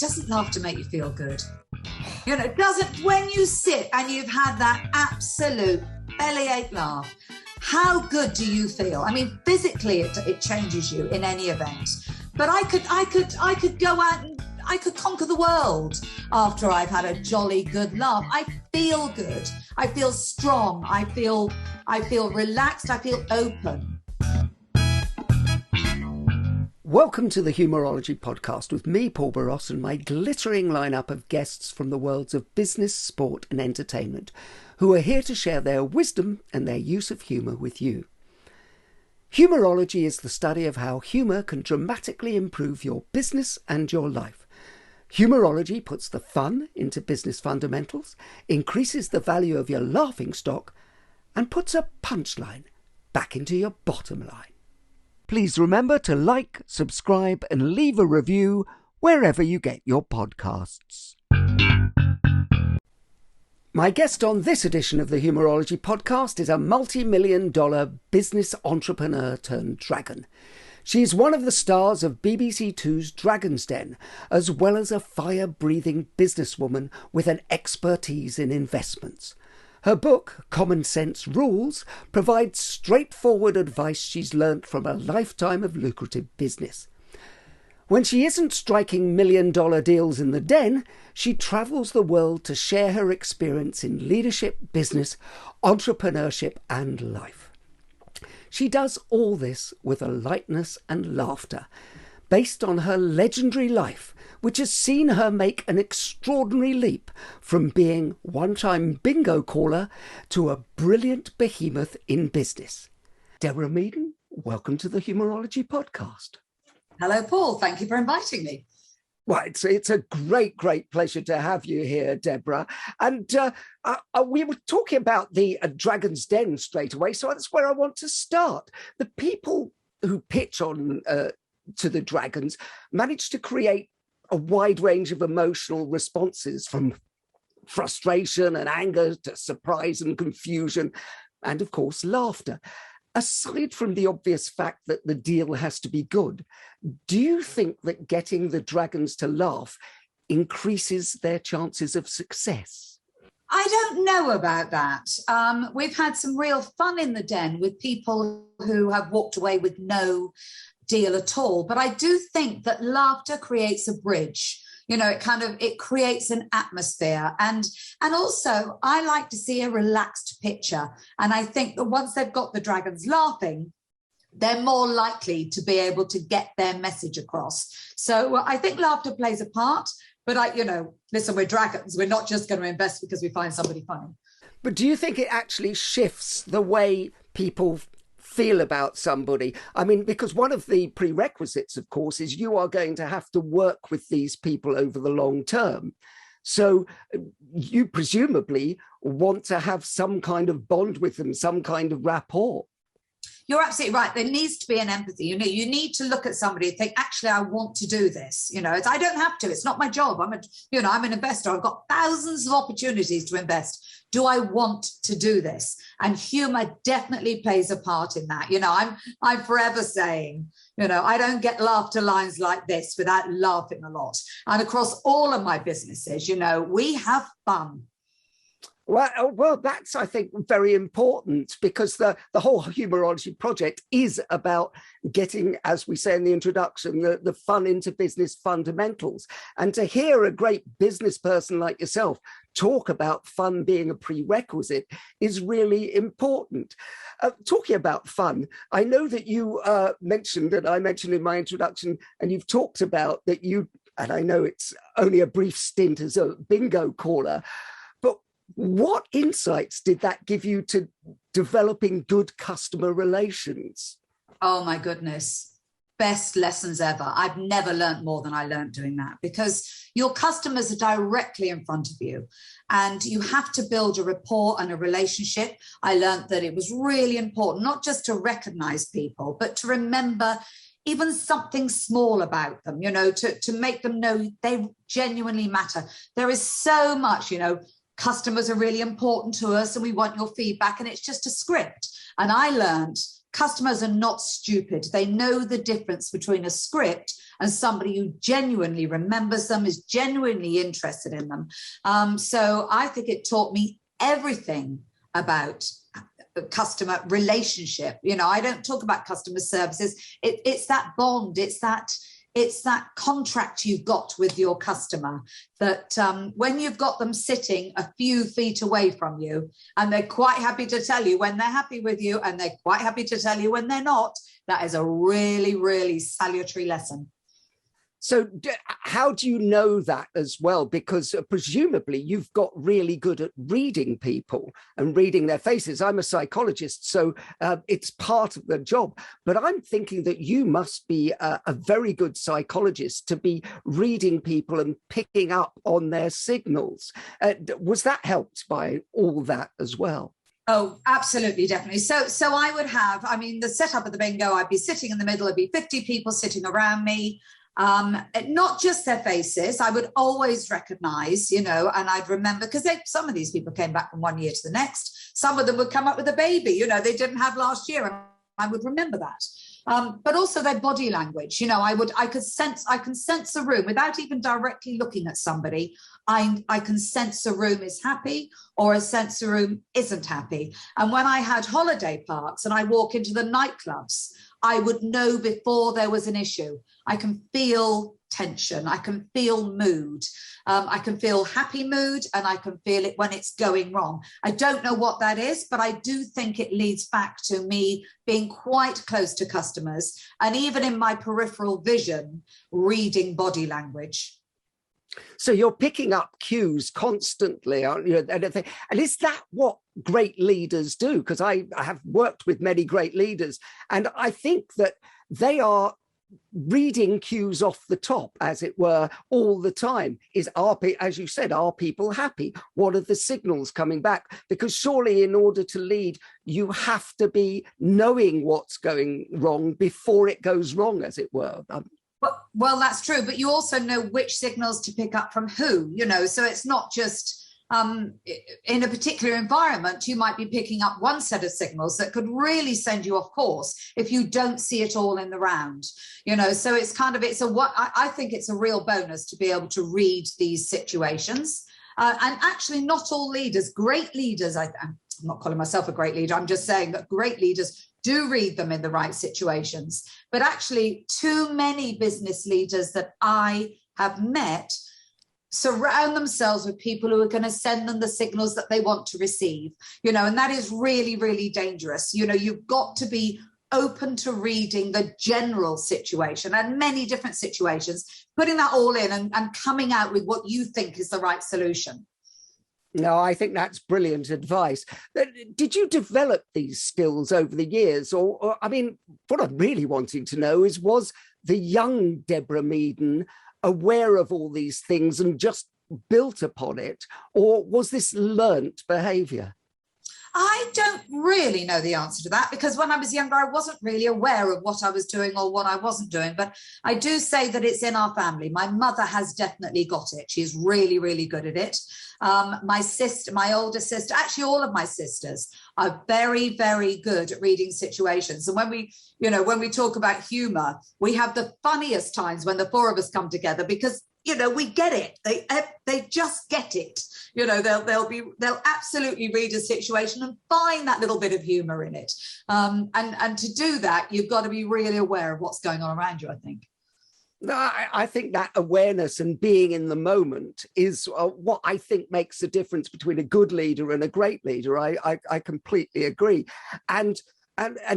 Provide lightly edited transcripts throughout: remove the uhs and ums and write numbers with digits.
Doesn't laughter make you feel good? You know, doesn't, when you sit and you've had that absolute bellyache laugh, how good do you feel? I mean, physically it changes you in any event. But I could go out and I could conquer the world after I've had a jolly good laugh. I feel good. I feel strong. I feel relaxed. I feel open. Welcome to the Humourology Podcast with me, Paul Boross, and my glittering lineup of guests from the worlds of business, sport and entertainment, who are here to share their wisdom and their use of humour with you. Humourology is the study of how humour can dramatically improve your business and your life. Humourology puts the fun into business fundamentals, increases the value of your laughing stock, and puts a punchline back into your bottom line. Please remember to like, subscribe, and leave a review wherever you get your podcasts. My guest on this edition of the Humourology Podcast is a multi-million-dollar business entrepreneur turned dragon. She's one of the stars of BBC Two's Dragon's Den, as well as a fire-breathing businesswoman with an expertise in investments. Her book, Common Sense Rules, provides straightforward advice she's learnt from a lifetime of lucrative business. When she isn't striking million-dollar deals in the den, she travels the world to share her experience in leadership, business, entrepreneurship and life. She does all this with a lightness and laughter, based on her legendary life, which has seen her make an extraordinary leap from being one-time bingo caller to a brilliant behemoth in business. Deborah Meaden, welcome to the Humourology Podcast. Hello, Paul. Thank you for inviting me. Well, it's a great pleasure to have you here, Deborah. And we were talking about the Dragon's Den straight away, so that's where I want to start. The people who pitch on to the dragons manage to create a wide range of emotional responses, from frustration and anger to surprise and confusion, and of course, laughter. Aside from the obvious fact that the deal has to be good, do you think that getting the dragons to laugh increases their chances of success? I don't know about that. We've had some real fun in the den with people who have walked away with no deal at all. But I do think that laughter creates a bridge. You know, it creates an atmosphere. And also I like to see a relaxed picture. And I think that once they've got the dragons laughing, they're more likely to be able to get their message across. So I think laughter plays a part. But listen, we're dragons. We're not just going to invest because we find somebody funny. But do you think it actually shifts the way people feel about somebody? I mean, because one of the prerequisites, of course, is you are going to have to work with these people over the long term. So you presumably want to have some kind of bond with them, some kind of rapport. You're absolutely right. There needs to be an empathy. You need to look at somebody and think, actually, I want to do this. I don't have to. It's not my job. I'm an investor. I've got thousands of opportunities to invest. Do I want to do this? And humour definitely plays a part in that. I'm forever saying, I don't get laughter lines like this without laughing a lot. And across all of my businesses, we have fun. Well, that's, I think, very important, because the whole Humourology project is about getting, as we say in the introduction, the fun into business fundamentals. And to hear a great business person like yourself talk about fun being a prerequisite is really important. Talking about fun, I know that you mentioned, and I mentioned in my introduction, and you've talked about that and I know it's only a brief stint as a bingo caller, what insights did that give you to developing good customer relations? Oh, my goodness. Best lessons ever. I've never learned more than I learned doing that, because your customers are directly in front of you and you have to build a rapport and a relationship. I learned that it was really important, not just to recognize people, but to remember even something small about them, to make them know they genuinely matter. There is so much, customers are really important to us and we want your feedback, and it's just a script. And I learned customers are not stupid. They know the difference between a script and somebody who genuinely remembers them, is genuinely interested in them. So I think it taught me everything about customer relationship. You know, I don't talk about customer services. It's that bond. It's that contract you've got with your customer, that when you've got them sitting a few feet away from you and they're quite happy to tell you when they're happy with you and they're quite happy to tell you when they're not, that is a really, really salutary lesson. So how do you know that as well? Because presumably you've got really good at reading people and reading their faces. I'm a psychologist, so it's part of the job. But I'm thinking that you must be a very good psychologist to be reading people and picking up on their signals. Was that helped by all that as well? Oh, absolutely, definitely. So I would have, the setup of the bingo, I'd be sitting in the middle, there'd be 50 people sitting around me. Not just their faces, I would always recognize, and I'd remember, because some of these people came back from one year to the next. Some of them would come up with a baby, they didn't have last year, and I would remember that. But also their body language, I can sense a room without even directly looking at somebody. I can sense a room is happy or a sense a room isn't happy. And when I had holiday parks and I walk into the nightclubs, I would know before there was an issue. I can feel tension. I can feel mood. I can feel happy mood, and I can feel it when it's going wrong. I don't know what that is, but I do think it leads back to me being quite close to customers, and even in my peripheral vision, reading body language. So you're picking up cues constantly, aren't you? And is that what great leaders do? Because I have worked with many great leaders, and I think that they are reading cues off the top, as it were, all the time. As you said, are people happy? What are the signals coming back? Because surely in order to lead, you have to be knowing what's going wrong before it goes wrong, as it were. Well, that's true, but you also know which signals to pick up from who, so it's not just in a particular environment, you might be picking up one set of signals that could really send you off course if you don't see it all in the round, so I think it's a real bonus to be able to read these situations. And actually not all leaders, great leaders, I'm not calling myself a great leader, I'm just saying that great leaders do read them in the right situations. But actually too many business leaders that I have met surround themselves with people who are going to send them the signals that they want to receive, and that is really, really dangerous. You've got to be open to reading the general situation and many different situations, putting that all in and coming out with what you think is the right solution. No, I think that's brilliant advice. Did you develop these skills over the years? Or what I'm really wanting to know is, was the young Deborah Meaden aware of all these things and just built upon it? Or was this learnt behaviour? I don't really know the answer to that, because when I was younger, I wasn't really aware of what I was doing or what I wasn't doing. But I do say that it's in our family. My mother has definitely got it. She's really, really good at it. My older sister, actually all of my sisters are very, very good at reading situations. And when we talk about humour, we have the funniest times when the four of us come together, because, we get it. They just get it. They'll absolutely read a situation and find that little bit of humour in it. And to do that, you've got to be really aware of what's going on around you, I think. No, I think that awareness and being in the moment is what I think makes the difference between a good leader and a great leader. I completely agree. And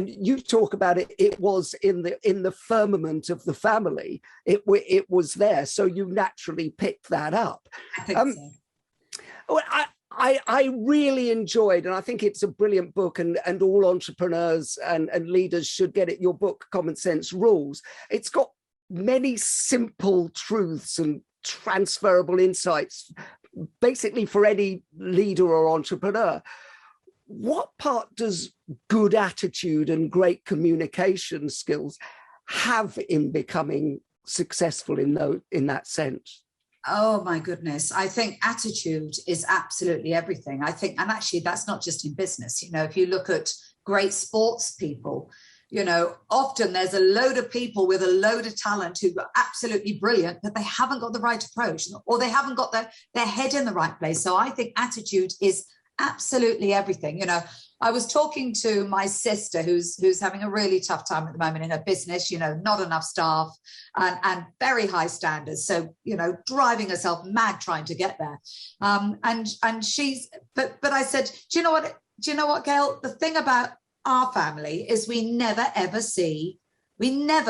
you talk about it. It was in the firmament of the family. It was there, so you naturally picked that up. I think so. Well, I really enjoyed, and I think it's a brilliant book, and all entrepreneurs and leaders should get it. Your book, Common Sense Rules. It's got many simple truths and transferable insights, basically for any leader or entrepreneur. What part does good attitude and great communication skills have in becoming successful in that sense? Oh my goodness. I think attitude is absolutely everything. I think, and actually that's not just in business. If you look at great sports people, Often there's a load of people with a load of talent who are absolutely brilliant, but they haven't got the right approach, or they haven't got their head in the right place. So I think attitude is absolutely everything. I was talking to my sister who's having a really tough time at the moment in her business, not enough staff and very high standards. So, driving herself mad trying to get there. And she's, but I said, do you know what, Gail? The thing about our family is we never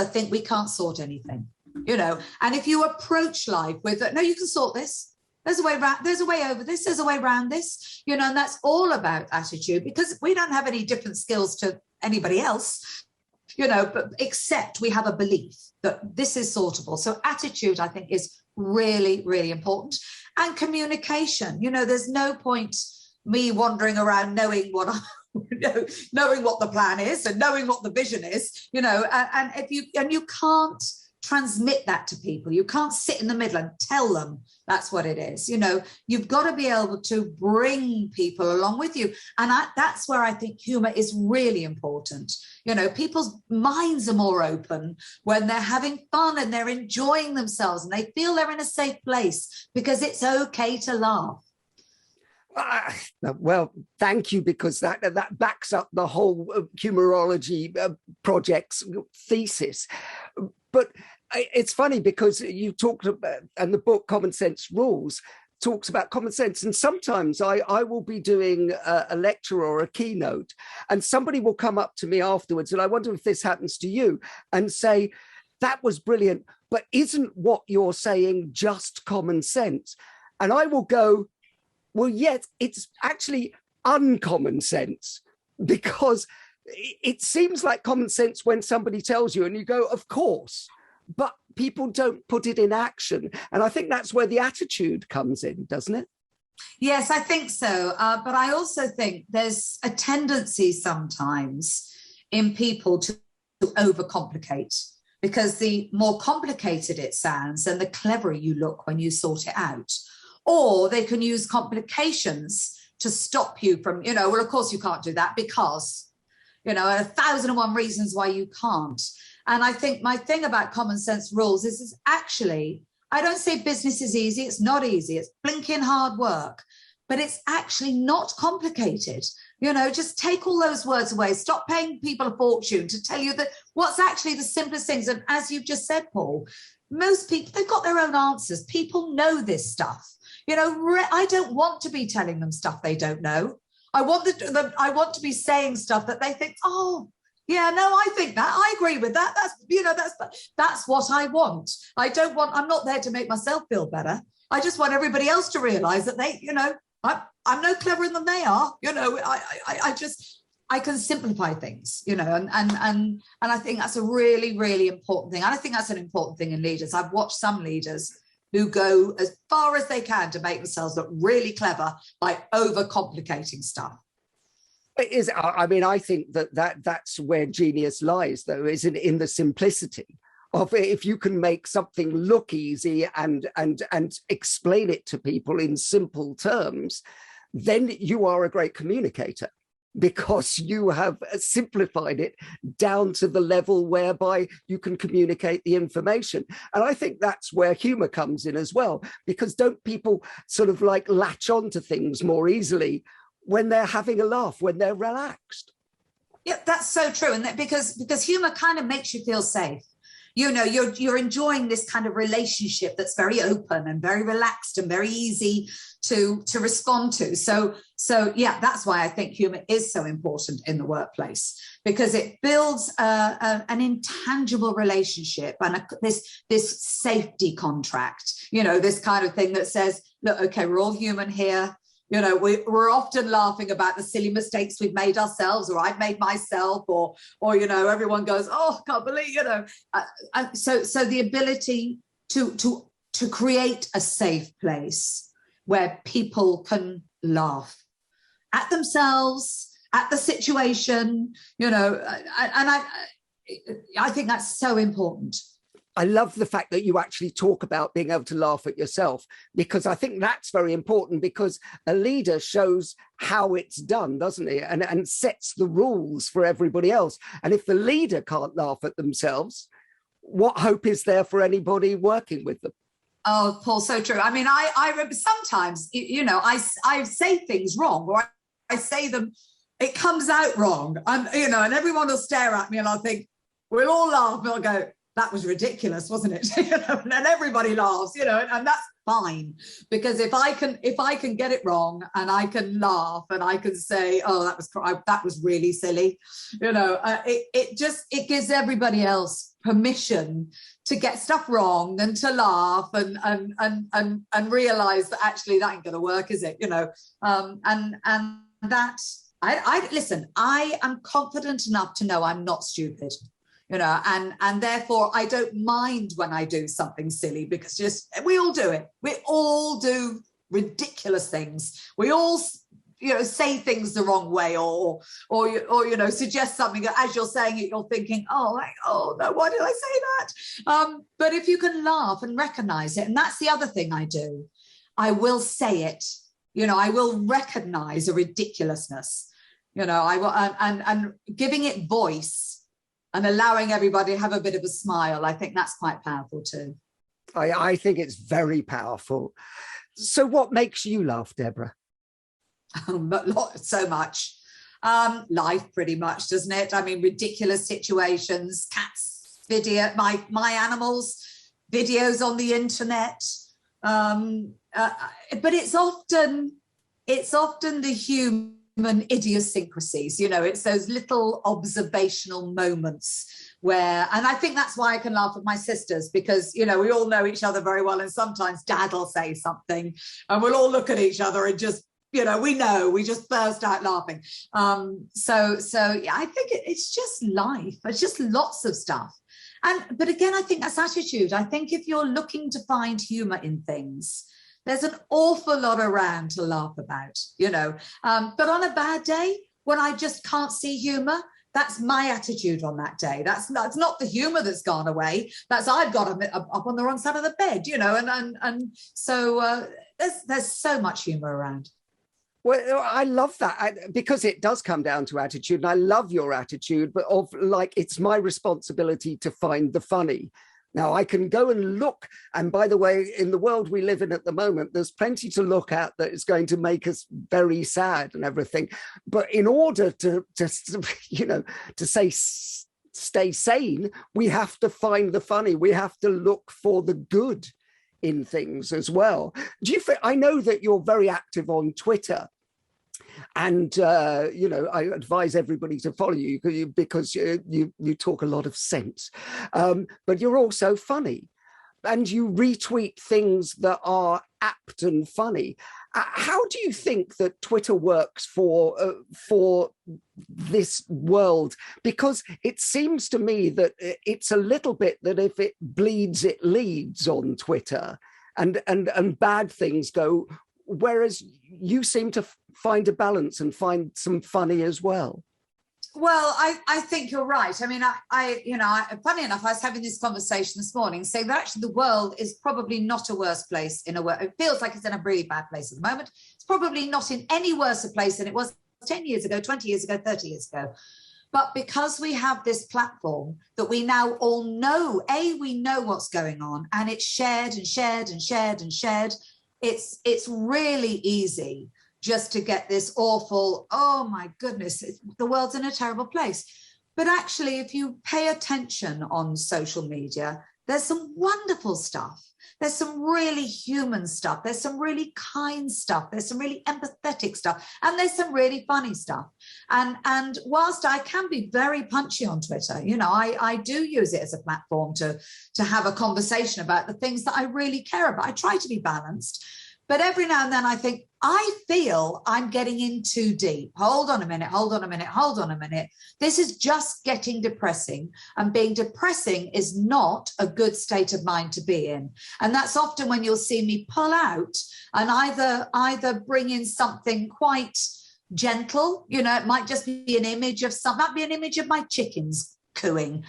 think we can't sort anything, and if you approach life with, no, you can sort this. There's a way around, there's a way over this, there's a way around this, and that's all about attitude, because we don't have any different skills to anybody else, but except we have a belief that this is sortable. So attitude, I think, is really, really important. And communication, there's no point me wandering around knowing what the plan is and knowing what the vision is, and you can't transmit that to people. You can't sit in the middle and tell them that's what it is. You've got to be able to bring people along with you. And that's where I think humor is really important. People's minds are more open when they're having fun and they're enjoying themselves and they feel they're in a safe place, because it's okay to laugh. Well, thank you, because that backs up the whole Humourology project's thesis. But it's funny, because you talked about, and the book Common Sense Rules talks about common sense. And sometimes I will be doing a lecture or a keynote, and somebody will come up to me afterwards, and I wonder if this happens to you, and say, that was brilliant, but isn't what you're saying just common sense? And I will go, well, yes, it's actually uncommon sense, because it seems like common sense when somebody tells you and you go, of course, but people don't put it in action. And I think that's where the attitude comes in, doesn't it? Yes, I think so. But I also think there's a tendency sometimes in people to overcomplicate, because the more complicated it sounds, and the cleverer you look when you sort it out. Or they can use complications to stop you from, well, of course you can't do that because, 1,001 reasons why you can't. And I think my thing about Common Sense Rules is actually, I don't say business is easy. It's not easy. It's blinking hard work, but it's actually not complicated. Just take all those words away. Stop paying people a fortune to tell you that what's actually the simplest things. And as you've just said, Paul, most people, they've got their own answers. People know this stuff. I don't want to be telling them stuff they don't know. I want to be saying stuff that they think, oh, yeah, no, I think that. I agree with that. That's what I want. I'm not there to make myself feel better. I just want everybody else to realize that I'm no cleverer than they are. I can simplify things, and I think that's a really, really important thing. And I think that's an important thing in leaders. I've watched some leaders who go as far as they can to make themselves look really clever by overcomplicating stuff. I think that's where genius lies, though, isn't it, in the simplicity of, if you can make something look easy and explain it to people in simple terms, then you are a great communicator, because you have simplified it down to the level whereby you can communicate the information. And I think that's where humor comes in as well, because don't people sort of like latch on to things more easily when they're having a laugh, when they're relaxed? Yeah, that's so true. And because humor kind of makes you feel safe. You're enjoying this kind of relationship that's very open and very relaxed and very easy to respond to. So yeah, that's why I think humor is so important in the workplace, because it builds an intangible relationship and this safety contract, this kind of thing that says, look, okay, we're all human here. We're often laughing about the silly mistakes we've made ourselves, or I've made myself, or everyone goes, oh, can't believe, So the ability to create a safe place where people can laugh at themselves, at the situation, and I think that's so important. I love the fact that you actually talk about being able to laugh at yourself, because I think that's very important, because a leader shows how it's done, doesn't he? And sets the rules for everybody else. And if the leader can't laugh at themselves, what hope is there for anybody working with them? Oh, Paul, so true. I mean, I remember sometimes, I say things wrong, or I say them, it comes out wrong. And, and everyone will stare at me and I'll think, we'll all laugh. And I'll go, that was ridiculous, wasn't it? And then everybody laughs, and that's fine. Because if I can get it wrong and I can laugh and I can say, oh, that was really silly, it gives everybody else permission to get stuff wrong and to laugh and realize that actually that ain't going to work, is it? And that listen, I am confident enough to know I'm not stupid. And therefore I don't mind when I do something silly, because we all do it. We all do ridiculous things. We all, say things the wrong way, or suggest something that as you're saying it, you're thinking, oh no, why did I say that? But if you can laugh and recognize it, and that's the other thing I do, I will say it. I will recognize a ridiculousness. I will, and giving it voice. And allowing everybody to have a bit of a smile, I think that's quite powerful too. I think it's very powerful. So what makes you laugh, Deborah? So much. Life pretty much, doesn't it? I mean, ridiculous situations, cats, video, my animals, videos on the internet. But it's often the human idiosyncrasies, it's those little observational moments where, and I think that's why I can laugh at my sisters, because we all know each other very well, and sometimes Dad will say something and we'll all look at each other and just we just burst out laughing. So yeah, I think it's just life. It's just lots of stuff. But again, I think that's attitude. I think if you're looking to find humor in things, there's an awful lot around to laugh about, but on a bad day, when I just can't see humor, that's my attitude on that day. That's not the humor that's gone away. That's I've got up on the wrong side of the bed, so there's so much humor around. Well, I love that, because it does come down to attitude, and I love your attitude, but it's my responsibility to find the funny. Now, I can go and look, and by the way, in the world we live in at the moment, there's plenty to look at that is going to make us very sad and everything. But in order to say stay sane, we have to find the funny. We have to look for the good in things as well. I know that you're very active on Twitter. And, I advise everybody to follow you because you talk a lot of sense. But you're also funny, and you retweet things that are apt and funny. How do you think that Twitter works for this world? Because it seems to me that it's a little bit that if it bleeds, it leads on Twitter, and bad things go, whereas you seem to find a balance and find some funny as well. Well, I think you're right. I mean, funny enough, I was having this conversation this morning, saying that actually the world is probably not a worse place in a way. It feels like it's in a really bad place at the moment. It's probably not in any worse a place than it was 10 years ago, 20 years ago, 30 years ago. But because we have this platform that we now all know, we know what's going on, and it's shared and shared and shared and shared. It's really easy just to get this awful, oh my goodness, the world's in a terrible place. But actually, if you pay attention on social media, there's some wonderful stuff. There's some really human stuff. There's some really kind stuff. There's some really empathetic stuff. And there's some really funny stuff. And whilst I can be very punchy on Twitter, I do use it as a platform to have a conversation about the things that I really care about. I try to be balanced. But every now and then I think, I feel I'm getting in too deep. Hold on a minute. This is just getting depressing. And being depressing is not a good state of mind to be in. And that's often when you'll see me pull out and either bring in something quite gentle. It might just be an image of might be an image of my chickens cooing,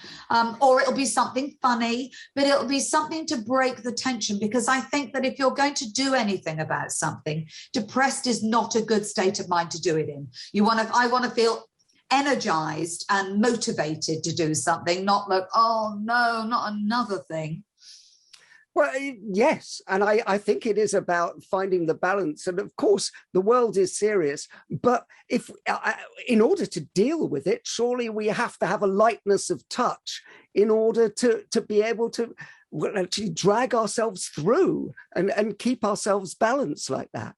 or it'll be something funny, but it'll be something to break the tension, because I think that if you're going to do anything about something, depressed is not a good state of mind to do it in. I want to feel energized and motivated to do something, not like, oh no, not another thing. Well, yes, and I think it is about finding the balance. And of course, the world is serious, but if in order to deal with it, surely we have to have a lightness of touch in order to be able to actually drag ourselves through and keep ourselves balanced like that.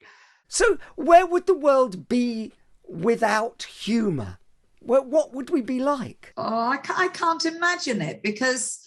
So where would the world be without humour? What would we be like? Oh, I can't imagine it, because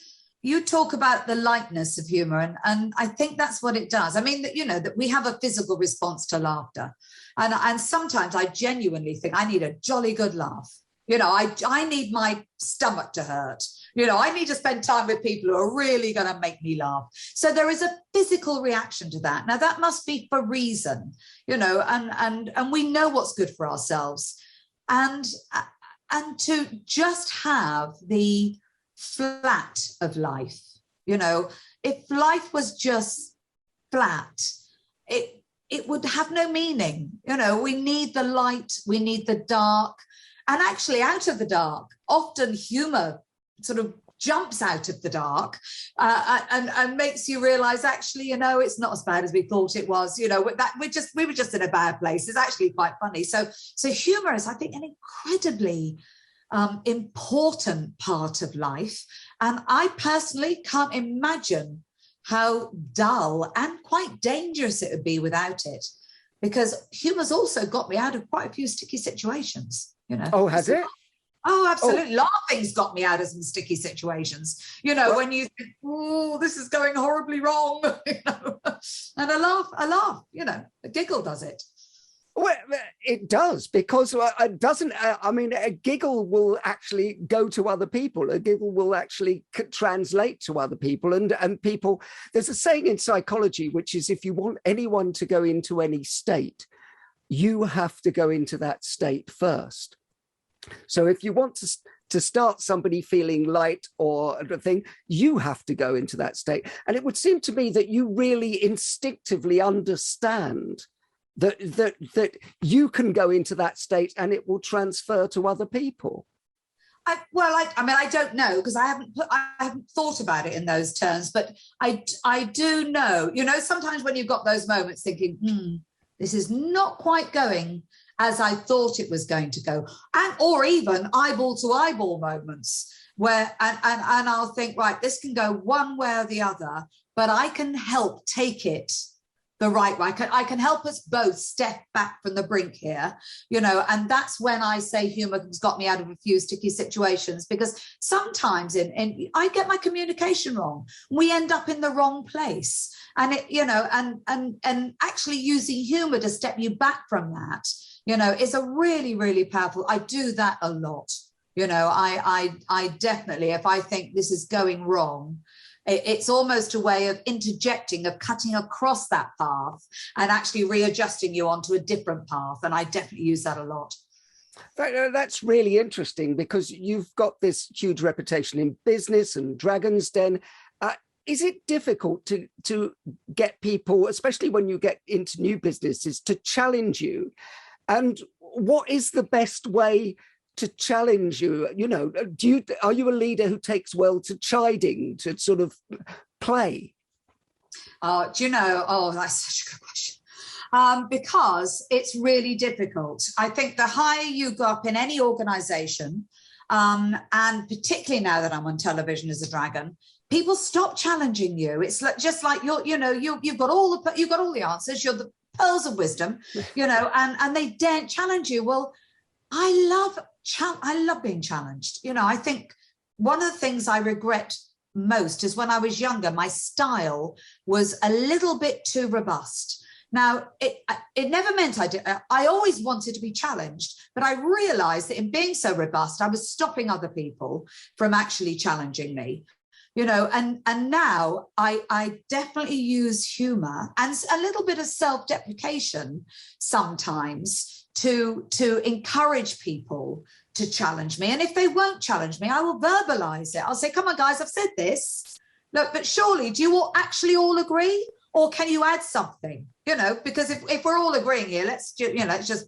you talk about the lightness of humour, and I think that's what it does. I mean, that we have a physical response to laughter. And sometimes I genuinely think I need a jolly good laugh. I need my stomach to hurt. I need to spend time with people who are really going to make me laugh. So there is a physical reaction to that. Now, that must be for reason, and we know what's good for ourselves. And to just have the flat of life, if life was just flat, it would have no meaning. We need the light, we need the dark, and actually out of the dark, often humor sort of jumps out of the dark and makes you realize, actually, it's not as bad as we thought it was. We were just in a bad place. It's actually quite funny. So humor is, I think, an incredibly important part of life. And I personally can't imagine how dull and quite dangerous it would be without it, because humor's also got me out of quite a few sticky situations. Oh, has it? Oh, absolutely. Laughing's got me out of some sticky situations. When you think, oh, this is going horribly wrong, and a laugh, a giggle does it. Well, it does, because it doesn't. A giggle will actually go to other people. A giggle will actually translate to other people, and people. There's a saying in psychology, which is, if you want anyone to go into any state, you have to go into that state first. So if you want to start somebody feeling light or a thing, you have to go into that state. And it would seem to me that you really instinctively understand that you can go into that state and it will transfer to other people. I don't know, because I haven't thought about it in those terms, but I do know, sometimes when you've got those moments thinking, this is not quite going as I thought it was going to go, or even eyeball to eyeball moments where, and I'll think, right, this can go one way or the other, but I can help take it the right way. I can help us both step back from the brink here, and that's when I say humor has got me out of a few sticky situations, because sometimes I get my communication wrong. We end up in the wrong place, and and actually using humor to step you back from that, is a really, really powerful. I do that a lot. I definitely, if I think this is going wrong, it's almost a way of interjecting, of cutting across that path and actually readjusting you onto a different path. And I definitely use that a lot. That's really interesting, because you've got this huge reputation in business and Dragon's Den. Is it difficult to get people, especially when you get into new businesses, to challenge you? And what is the best way to challenge you? Are you a leader who takes well to chiding, to sort of play? That's such a good question. Because it's really difficult. I think the higher you go up in any organization, and particularly now that I'm on television as a dragon, people stop challenging you. It's just like you've got all the answers. You're the pearls of wisdom, and they daren't challenge you. Well, I love being challenged. I think one of the things I regret most is when I was younger, my style was a little bit too robust. Now, it never meant I did. I always wanted to be challenged, but I realized that in being so robust, I was stopping other people from actually challenging me. and now I definitely use humor and a little bit of self-deprecation sometimes to encourage people to challenge me. And if they won't challenge me, I will verbalize it. I'll say, come on, guys, I've said this. Look, but surely, do you all actually all agree? Or can you add something? Because if we're all agreeing here, let's just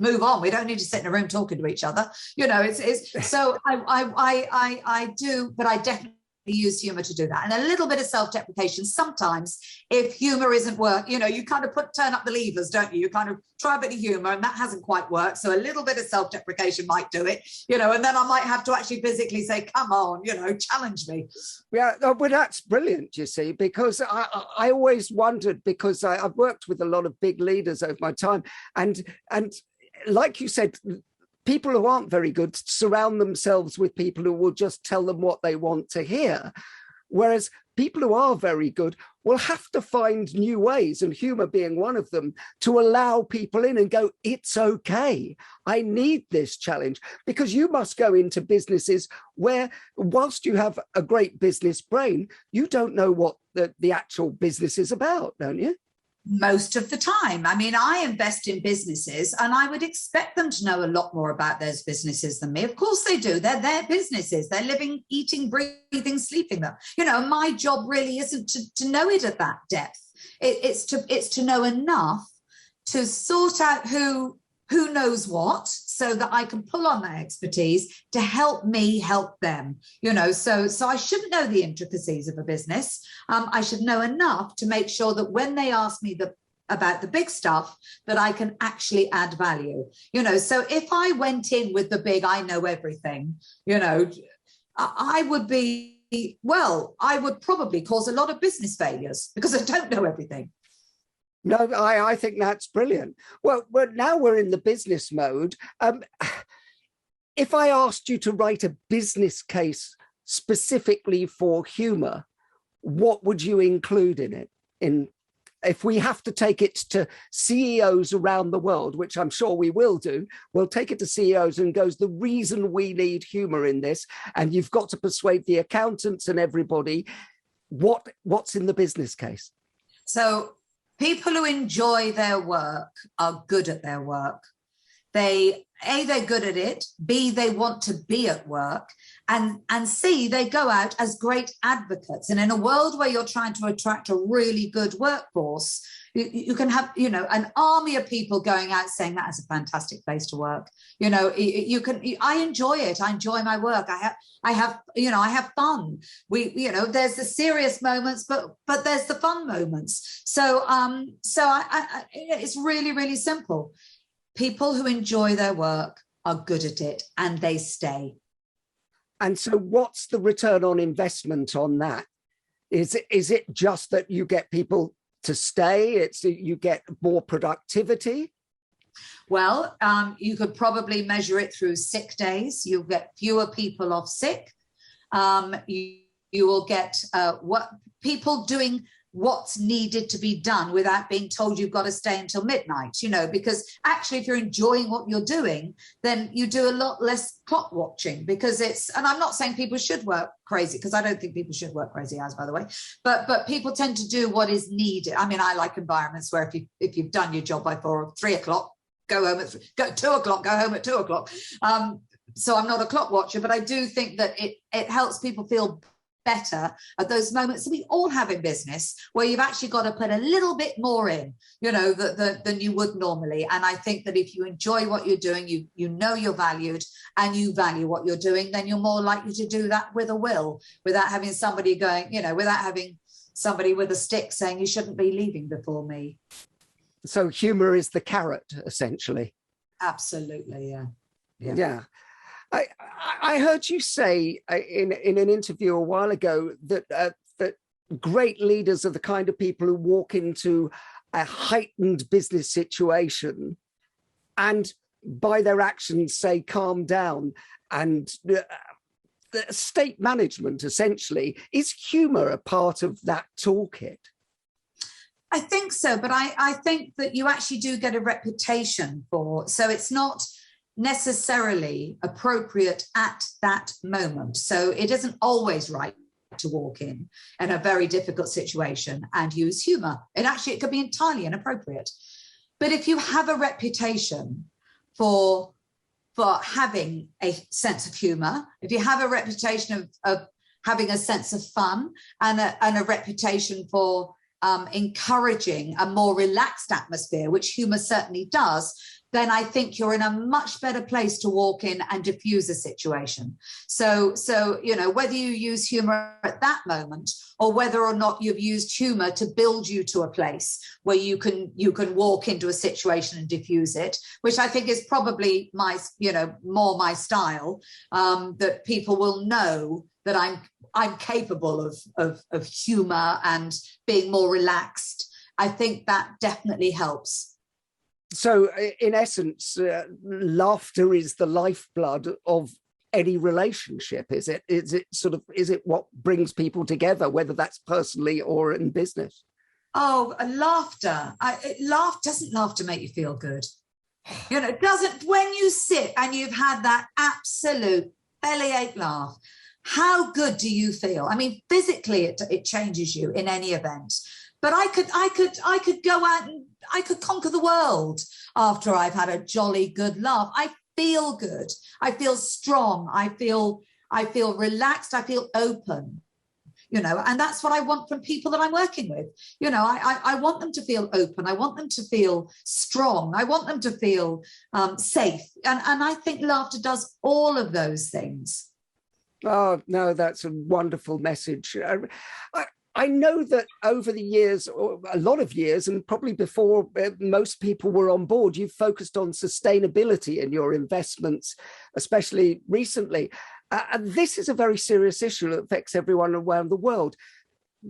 move on. We don't need to sit in a room talking to each other. It's so I do, but I definitely use humor to do that, and a little bit of self-deprecation sometimes. If humor isn't work, you kind of turn up the levers, don't you? You kind of try a bit of humor, and that hasn't quite worked, so a little bit of self-deprecation might do it, and then I might have to actually physically say, come on, challenge me. Yeah, well, that's brilliant, you see, because I always wondered, because I've worked with a lot of big leaders over my time, and like you said, people who aren't very good surround themselves with people who will just tell them what they want to hear. Whereas people who are very good will have to find new ways, and humor being one of them, to allow people in and go, it's okay. I need this challenge. Because you must go into businesses where, whilst you have a great business brain, you don't know what the actual business is about, don't you? Most of the time. I mean, I invest in businesses and I would expect them to know a lot more about those businesses than me. Of course they do. They're their businesses. They're living, eating, breathing, sleeping them. My job really isn't to know it at that depth. It's to know enough to sort out who knows what, so that I can pull on that expertise to help me help them, so I shouldn't know the intricacies of a business. I should know enough to make sure that when they ask me about the big stuff, that I can actually add value, so if I went in with the big, I know everything, I would probably cause a lot of business failures because I don't know everything. No, I think that's brilliant. Well, now we're in the business mode. If I asked you to write a business case specifically for humor, what would you include in it? If we have to take it to CEOs around the world, which I'm sure we will do, we'll take it to CEOs and goes, the reason we need humor in this, and you've got to persuade the accountants and everybody, what's in the business case? So people who enjoy their work are good at their work. They're good at it, B, they want to be at work, and C, they go out as great advocates. And in a world where you're trying to attract a really good workforce, you can have, an army of people going out saying that is a fantastic place to work. I enjoy it. I enjoy my work. I have fun. There's the serious moments, but there's the fun moments. So it's really, really simple. People who enjoy their work are good at it and they stay. And so what's the return on investment on that? Is it just that you get people to stay? You get more productivity? Well, you could probably measure it through sick days. You'll get fewer people off sick. You will get people doing what's needed to be done without being told you've got to stay until midnight, because actually if you're enjoying what you're doing, then you do a lot less clock watching, because and I'm not saying people should work crazy, because I don't think people should work crazy hours, by the way, but people tend to do what is needed. I mean, I like environments where if you've done your job by 4 or 3 o'clock, go home at 2 o'clock, go home at 2 o'clock. So I'm not a clock watcher, but I do think that it helps people feel better at those moments that we all have in business, where you've actually got to put a little bit more in, than you would normally. And I think that if you enjoy what you're doing, you know you're valued and you value what you're doing, then you're more likely to do that with a will, without having somebody going, without having somebody with a stick saying you shouldn't be leaving before me. So humor is the carrot, essentially. Absolutely, yeah. Yeah. I heard you say in an interview a while ago that great leaders are the kind of people who walk into a heightened business situation and by their actions say, calm down. And the state management, essentially, is humor a part of that toolkit? I think so, but I think that you actually do get a reputation for, so it's not necessarily appropriate at that moment. So it isn't always right to walk in a very difficult situation and use humour. It could be entirely inappropriate. But if you have a reputation for having a sense of humour, if you have a reputation of having a sense of fun and a reputation for encouraging a more relaxed atmosphere, which humour certainly does, then I think you're in a much better place to walk in and diffuse a situation. So whether you use humour at that moment or whether or not you've used humour to build you to a place where you can walk into a situation and diffuse it, which I think is probably more my style, that people will know that I'm capable of humour and being more relaxed. I think that definitely helps. So, in essence, laughter is the lifeblood of any relationship. Is it what brings people together, whether that's personally or in business? Oh, laughter! Doesn't laughter make you feel good? It doesn't. When you sit and you've had that absolute bellyache laugh, how good do you feel? I mean, physically, it changes you in any event. But I could go out and I could conquer the world after I've had a jolly good laugh. I feel good. I feel strong. I feel relaxed. I feel open. And that's what I want from people that I'm working with. I want them to feel open. I want them to feel strong. I want them to feel safe. And I think laughter does all of those things. Oh, no, that's a wonderful message. I know that over the years, or a lot of years, and probably before most people were on board, you've focused on sustainability in your investments, especially recently. And this is a very serious issue that affects everyone around the world.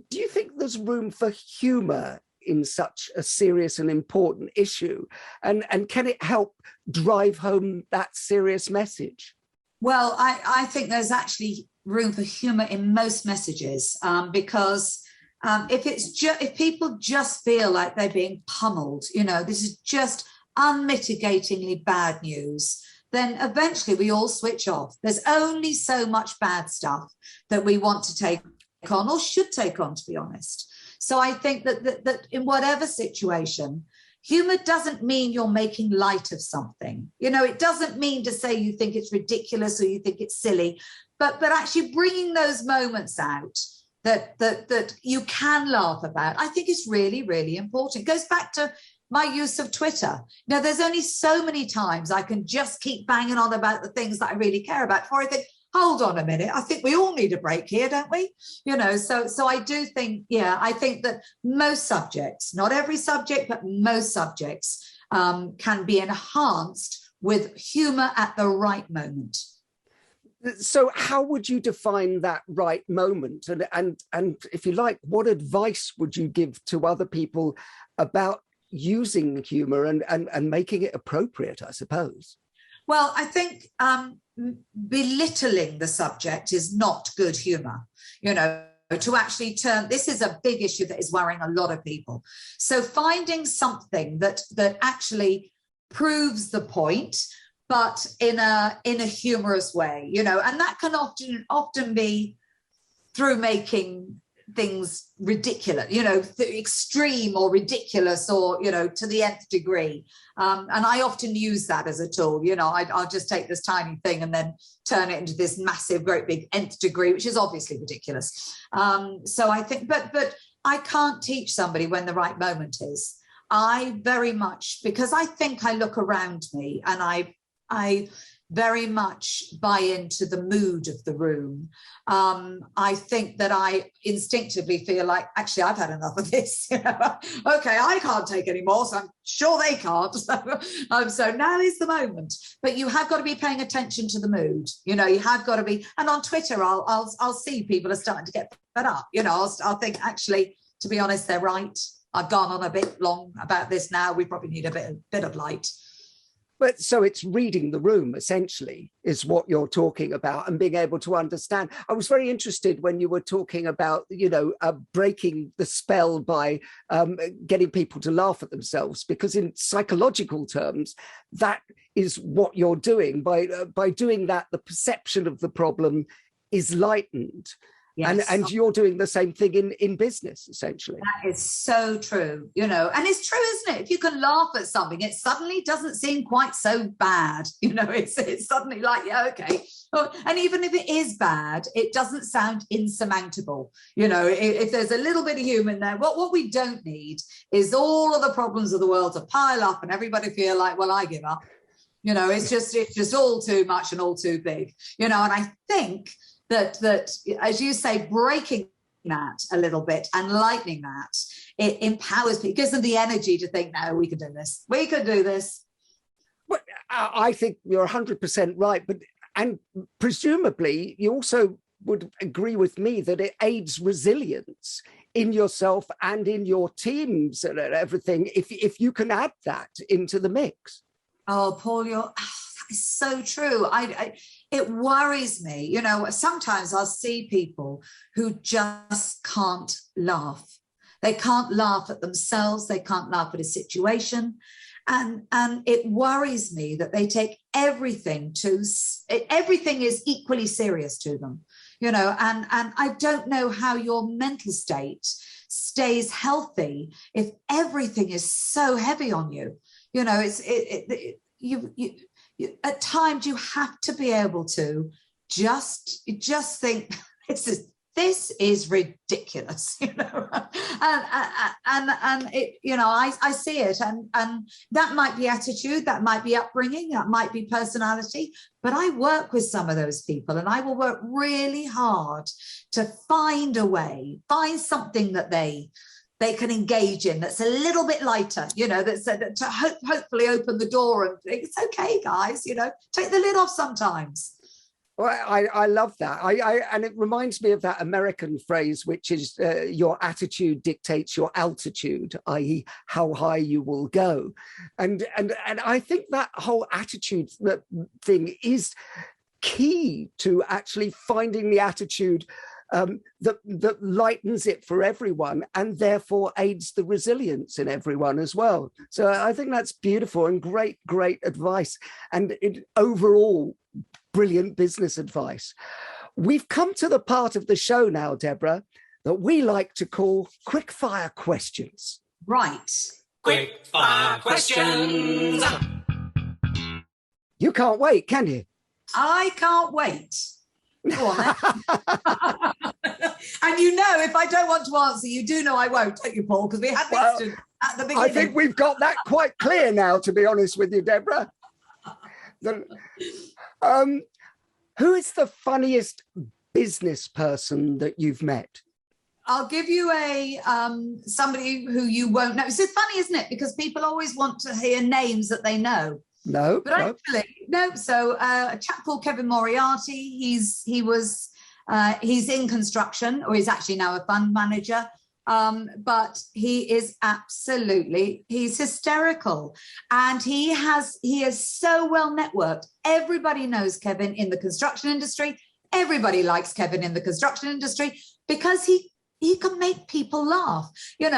Do you think there's room for humour in such a serious and important issue? And can it help drive home that serious message? Well, I think there's actually room for humour in most messages, because if people just feel like they're being pummeled, this is just unmitigatingly bad news, then eventually we all switch off. There's only so much bad stuff that we want to take on or should take on, to be honest. So I think that in whatever situation, humour doesn't mean you're making light of something. It doesn't mean to say you think it's ridiculous or you think it's silly, but actually bringing those moments out that you can laugh about, I think is really, really important. It goes back to my use of Twitter. There's only so many times I can just keep banging on about the things that I really care about before I think, hold on a minute, I think we all need a break here, don't we? So I do think, I think that most subjects, not every subject, but most subjects can be enhanced with humour at the right moment. So how would you define that right moment? And if you like, what advice would you give to other people about using humour and making it appropriate, I suppose? Well, I think belittling the subject is not good humour, to actually turn, this is a big issue that is worrying a lot of people. So finding something that actually proves the point, but in a humorous way, and that can often be through making things ridiculous, extreme or ridiculous or, to the nth degree. And I often use that as a tool. I'll just take this tiny thing and then turn it into this massive, great big nth degree, which is obviously ridiculous. So I think, but I can't teach somebody when the right moment is. I very much, because I think I look around me and I very much buy into the mood of the room. I think that I instinctively feel like, actually, I've had enough of this. Okay, I can't take any more, so I'm sure they can't. So now is the moment. But you have got to be paying attention to the mood. You have got to be. And on Twitter, I'll see people are starting to get fed up. I'll think, actually, to be honest, they're right. I've gone on a bit long about this now. We probably need a bit of light. But so it's reading the room, essentially, is what you're talking about, and being able to understand. I was very interested when you were talking about, breaking the spell by getting people to laugh at themselves, because in psychological terms, that is what you're doing. By doing that, the perception of the problem is lightened. Yes. And you're doing the same thing in business, essentially. That is so true, and it's true, isn't it? If you can laugh at something, it suddenly doesn't seem quite so bad. It's suddenly like, yeah, okay. And even if it is bad, it doesn't sound insurmountable. If there's a little bit of humour in there, what we don't need is all of the problems of the world to pile up and everybody feel like, well, I give up. It's just all too much and all too big. And I think that as you say, breaking that a little bit and lightening that, it empowers people, gives them the energy to think, no, we can do this. We can do this. Well, I think you're 100% right, and presumably you also would agree with me that it aids resilience in yourself and in your teams and everything, if you can add that into the mix. Oh, Paul, that is so true. It worries me. Sometimes I'll see people who just can't laugh. They can't laugh at themselves. They can't laugh at a situation. And it worries me that they take everything is equally serious to them, and I don't know how your mental state stays healthy if everything is so heavy on you. You at times you have to be able to just think this is ridiculous, and it, I see it, and that might be attitude, that might be upbringing, that might be personality, but I work with some of those people, and I will work really hard to find a way, find something that they can engage in that's a little bit lighter, that's to hopefully open the door and think, it's okay, guys, take the lid off sometimes. Well, I love that. And it reminds me of that American phrase, which is your attitude dictates your altitude, i.e. how high you will go. And I think that whole attitude thing is key to actually finding the attitude that lightens it for everyone and therefore aids the resilience in everyone as well. So I think that's beautiful and great advice, and overall brilliant business advice. We've come to the part of the show now, Deborah, that we like to call quick fire questions. Right. Quick fire questions. You can't wait, can you? I can't wait. Go on, then. And if I don't want to answer, you do know I won't, don't you, Paul? Because we had this at the beginning. I think we've got that quite clear now, to be honest with you, Deborah. Who is the funniest business person that you've met? I'll give you somebody who you won't know. It's funny, isn't it? Because people always want to hear names that they know. No. So a chap called Kevin Moriarty, he's in construction, or he's actually now a fund manager. But he is he's hysterical, and he is so well networked. Everybody knows Kevin in the construction industry. Everybody likes Kevin in the construction industry because he can make people laugh, and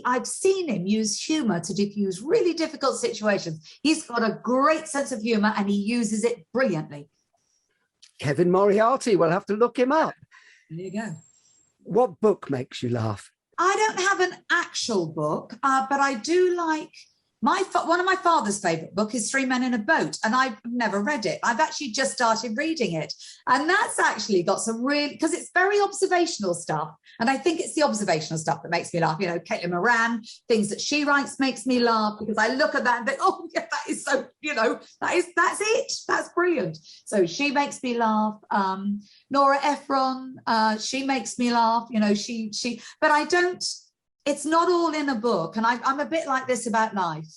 I've seen him use humor to diffuse really difficult situations. He's got a great sense of humor and he uses it brilliantly. Kevin Moriarty, we'll have to look him up. There you go. What book makes you laugh? I don't have an actual book, but I do like one of my father's favourite book is Three Men in a Boat, and I've never read it. I've actually just started reading it, and that's actually got some because it's very observational stuff, and I think it's the observational stuff that makes me laugh. Caitlin Moran, things that she writes makes me laugh because I look at that and think, oh yeah, that is so, that's it, that's brilliant. So she makes me laugh. Nora Ephron, she makes me laugh. But I don't. It's not all in a book, and I'm a bit like this about life.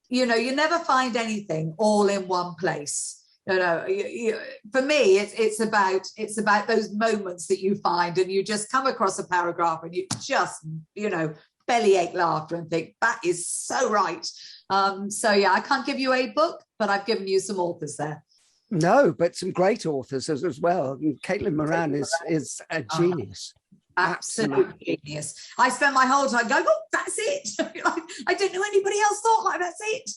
You never find anything all in one place. For me, it's about those moments that you find, and you just come across a paragraph, and you just bellyache laughter and think that is so right. I can't give you a book, but I've given you some authors there. No, but some great authors as well. Caitlin Moran is a genius. Absolute genius. I spent my whole time going, oh, that's it. I didn't know anybody else thought like that's it.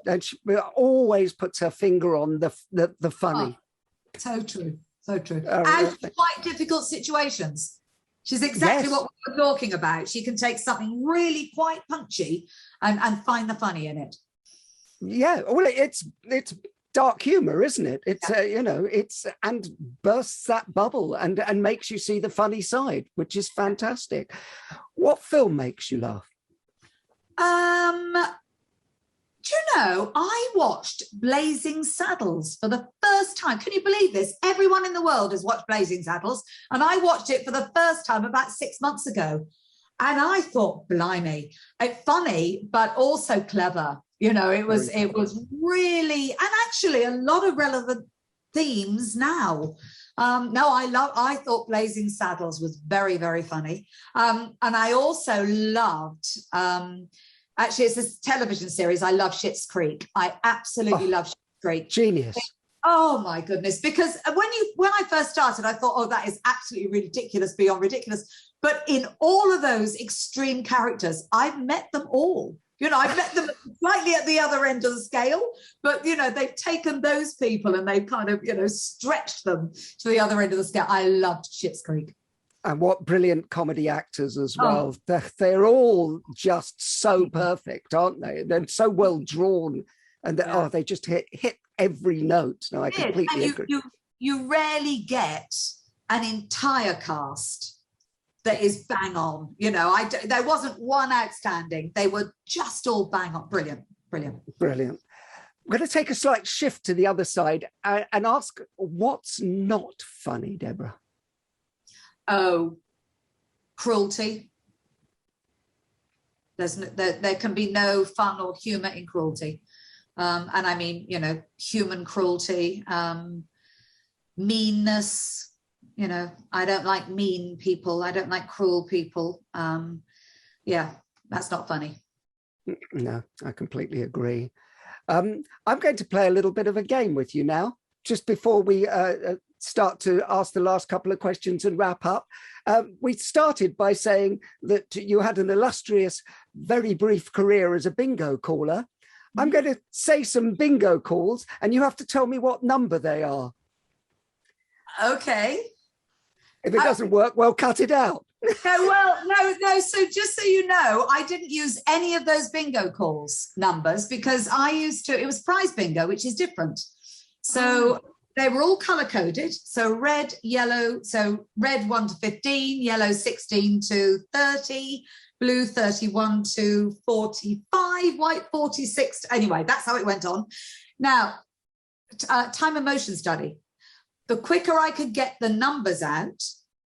And she always puts her finger on the funny. So true. So true. Oh, And quite difficult situations. She's exactly what we were talking about. She can take something really quite punchy and find the funny in it. Yeah, well, it's dark humor, isn't it? It's it's and bursts that bubble and makes you see the funny side, which is fantastic. What film makes you laugh? Do you know, I watched Blazing Saddles for the first time. Can you believe this? Everyone in the world has watched Blazing Saddles, and I watched it for the first time about 6 months ago. And I thought, blimey, it's funny, but also clever. You know, it was really, and actually a lot of relevant themes now. I thought Blazing Saddles was very, very funny. And I also loved, actually, it's a television series. I love Schitt's Creek. I absolutely love Schitt's Creek. Genius. Oh my goodness. Because when I first started, I thought, oh, that is absolutely ridiculous, beyond ridiculous. But in all of those extreme characters, I've met them all. You know, I've met them slightly at the other end of the scale, but, you know, they've taken those people and they've kind of, you know, stretched them to the other end of the scale. I loved Schitt's Creek. And what brilliant comedy actors as well. They're all just so perfect, aren't they? They're so well drawn, and they just hit every note. No, I completely agree. You rarely get an entire cast that is bang on. You know, there wasn't one outstanding. They were just all bang on. Brilliant. I'm going to take a slight shift to the other side and ask, what's not funny, Deborah? Oh, Cruelty. There can be no fun or humour in Cruelty. And I mean, you know, human cruelty, meanness. You know, I don't like mean people. I don't like cruel people. That's not funny. No, I completely agree. I'm going to play a little bit of a game with you now, just before we start to ask the last couple of questions and wrap up. We started by saying that you had an illustrious, very brief career as a bingo caller. I'm going to say some bingo calls, and you have to tell me what number they are. Okay. If it doesn't work, well, cut it out. No. So just so you know, I didn't use any of those bingo calls numbers because it was prize bingo, which is different. So they were all color coded. So red, yellow, so red 1 to 15, yellow 16 to 30, blue 31 to 45, white 46. Anyway, that's how it went on. Now, time and motion study. The quicker I could get the numbers out,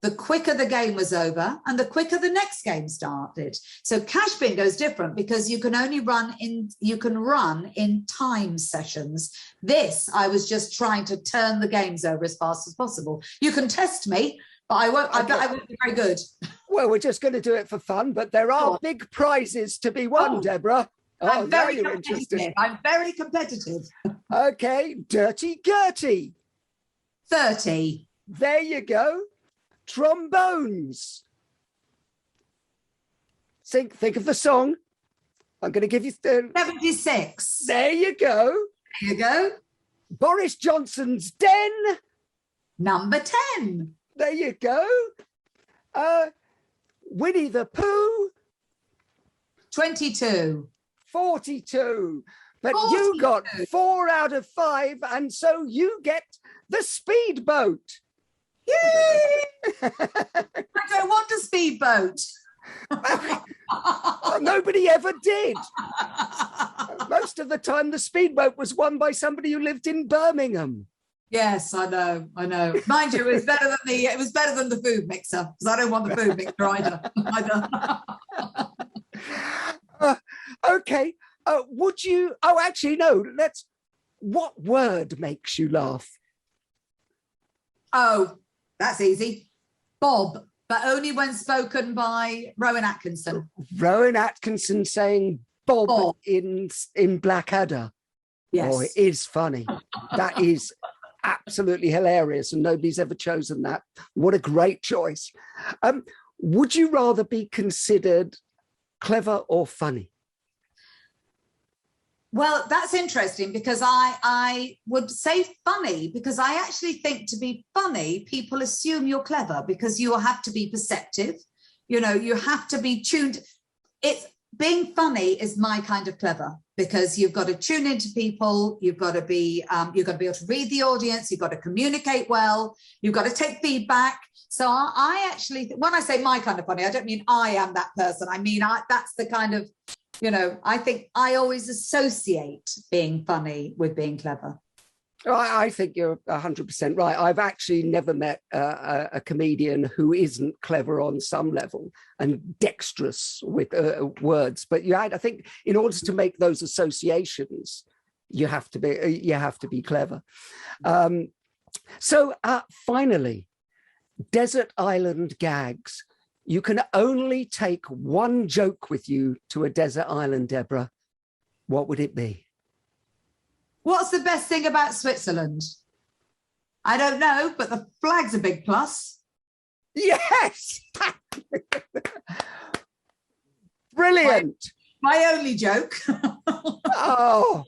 the quicker the game was over and the quicker the next game started. So cash bingo is different because you can only run in time sessions. This, I was just trying to turn the games over as fast as possible. You can test me, but I won't be very good. Well, we're just going to do it for fun, but there are big prizes to be won, Deborah. I'm very competitive. I'm very competitive. Okay, Dirty Gertie. 30. There you go. Trombones. Think of the song. I'm going to give you 76. There you go. There you go. Boris Johnson's Den. Number 10. There you go. Winnie the Pooh. 22. 42. But you got 4 out of 5, and so you get the speedboat. Yay! I don't want a speedboat. Well, nobody ever did. Most of the time, the speedboat was won by somebody who lived in Birmingham. Yes, I know. Mind you, it was better than the food mixer, because I don't want the food mixer either. Okay. Would you? Oh, actually, no. What word makes you laugh? Oh, that's easy. Bob, but only when spoken by Rowan Atkinson. Rowan Atkinson saying Bob. in Blackadder. Yes. Oh, it is funny. That is absolutely hilarious, and nobody's ever chosen that. What a great choice. Would you rather be considered clever or funny? Well, that's interesting because I would say funny, because I actually think to be funny, people assume you're clever because you have to be perceptive. You know, you have to be tuned. Being funny is my kind of clever, because you've got to tune into people. You've got to be able to read the audience. You've got to communicate well. You've got to take feedback. So I actually, when I say my kind of funny, I don't mean I am that person. I mean, that's the kind of, you know, I think I always associate being funny with being clever. I think you're 100% right. I've actually never met a comedian who isn't clever on some level and dexterous with words. But I think in order to make those associations, you have to be clever. So finally, desert island gags. You can only take one joke with you to a desert island, Deborah. What would it be? What's the best thing about Switzerland? I don't know, but the flag's a big plus. Yes! Brilliant. My only joke. Oh,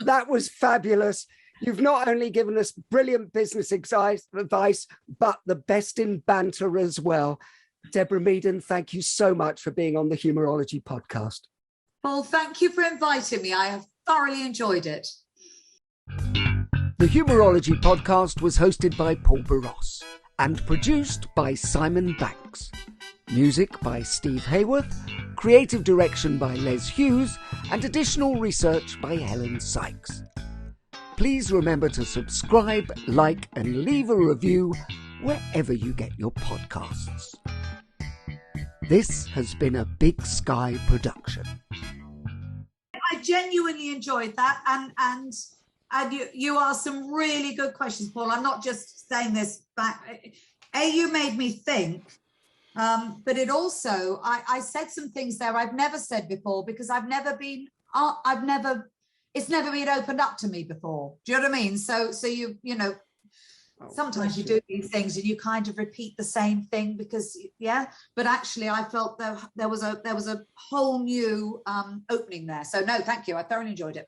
that was fabulous. You've not only given us brilliant business advice, but the best in banter as well. Deborah Meaden, thank you so much for being on the Humourology podcast. Paul, thank you for inviting me. I have thoroughly enjoyed it. The Humourology podcast was hosted by Paul Boross and produced by Simon Banks. Music by Steve Hayworth, creative direction by Les Hughes, and additional research by Helen Sykes. Please remember to subscribe, like, and leave a review wherever you get your podcasts. This has been a Big Sky production. I genuinely enjoyed that, and you asked some really good questions, Paul. I'm not just saying this back. You made me think, but it also, I said some things there I've never said before, because it's never been opened up to me before. Do you know what I mean? So you know, sometimes you do these things and you kind of repeat the same thing because, but actually I felt there was a whole new opening there. So no, thank you. I thoroughly enjoyed it.